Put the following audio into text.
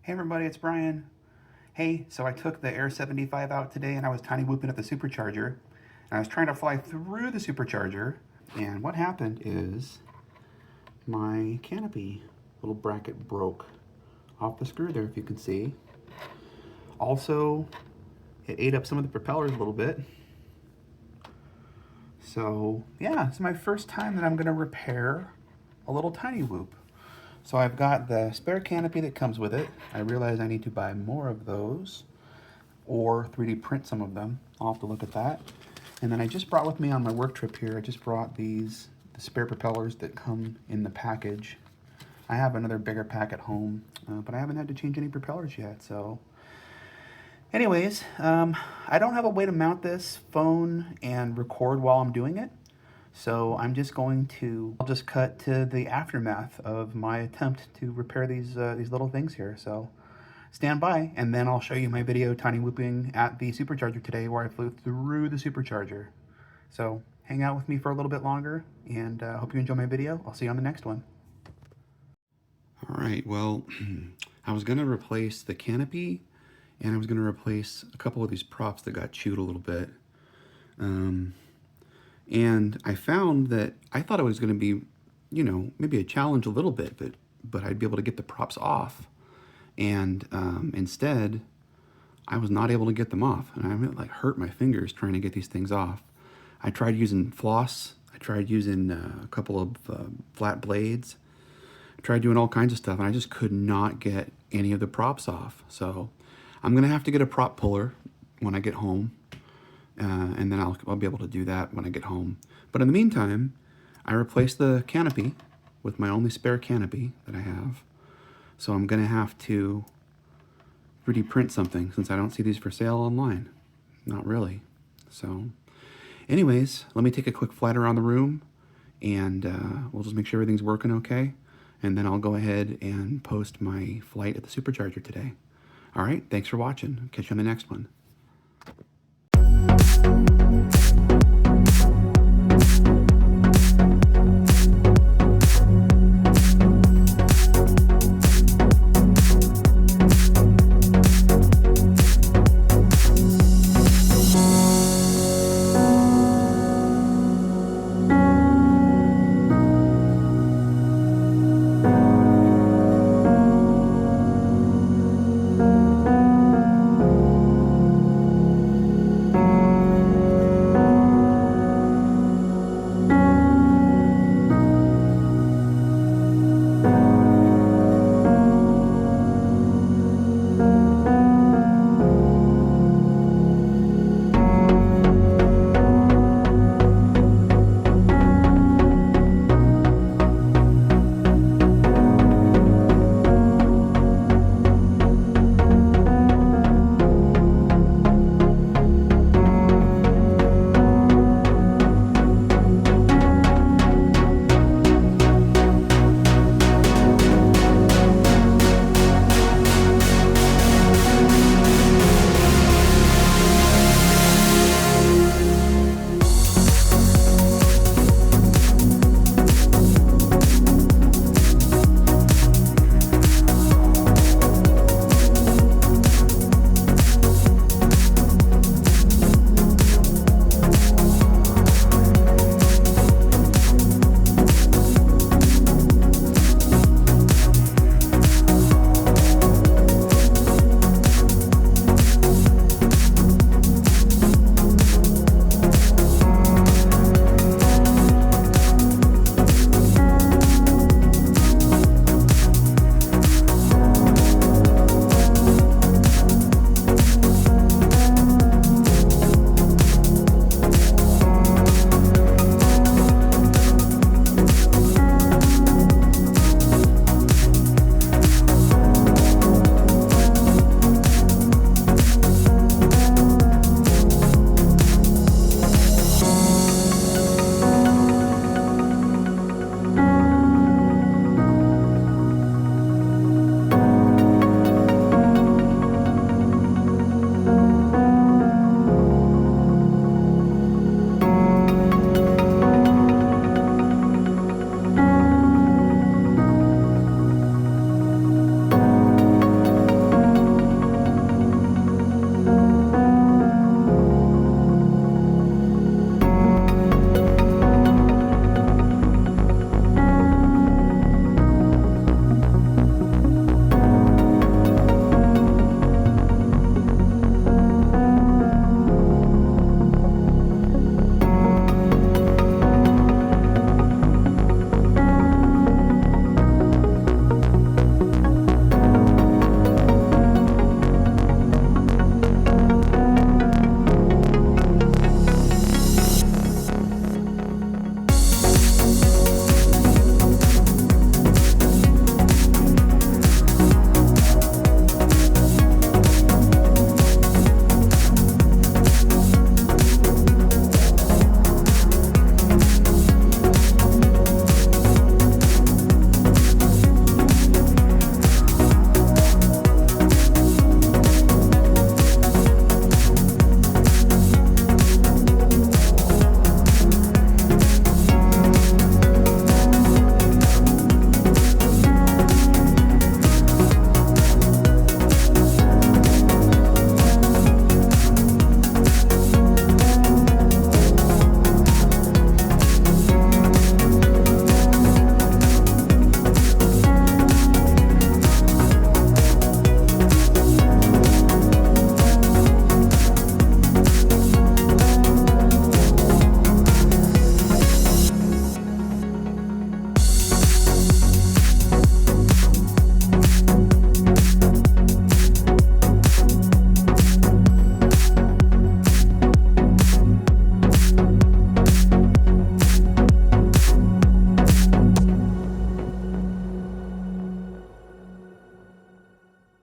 Hey everybody, it's Bryan. Hey, so I took the Air75 out today and I was tiny whooping at the Supercharger. And I was trying to fly through the Supercharger, and what happened is my canopy little bracket broke off the screw there, if you can see. Also, it ate up some of the propellers a little bit. So yeah, it's my first time that I'm gonna repair a little tiny whoop. So I've got the spare canopy that comes with it. I realize I need to buy more of those or 3D print some of them. I'll have to look at that. And then I just brought with me on my work trip here, I just brought the spare propellers that come in the package. I have another bigger pack at home, but I haven't had to change any propellers yet. So anyways, I don't have a way to mount this phone and record while I'm doing it. So I'm just I'll just cut to the aftermath of my attempt to repair these little things here. So stand by, and then I'll show you my video tiny whooping at the Supercharger today, where I flew through the Supercharger. So hang out with me for a little bit longer, and hope you enjoy my video. I'll see you on the next one. All right, well, I was gonna replace the canopy, and I was gonna replace a couple of these props that got chewed a little bit. And I found that I thought it was going to be, you know, maybe a challenge a little bit, but I'd be able to get the props off. And instead, I was not able to get them off. And I like hurt my fingers trying to get these things off. I tried using floss. I tried using a couple of flat blades. I tried doing all kinds of stuff, and I just could not get any of the props off. So I'm going to have to get a prop puller when I get home. And then I'll be able to do that when I get home. But in the meantime, I replaced the canopy with my only spare canopy that I have. So I'm gonna have to 3D print something, since I don't see these for sale online. Not really. So anyways, let me take a quick flight around the room, and we'll just make sure everything's working okay. And then I'll go ahead and post my flight at the Supercharger today. All right, thanks for watching. Catch you on the next one.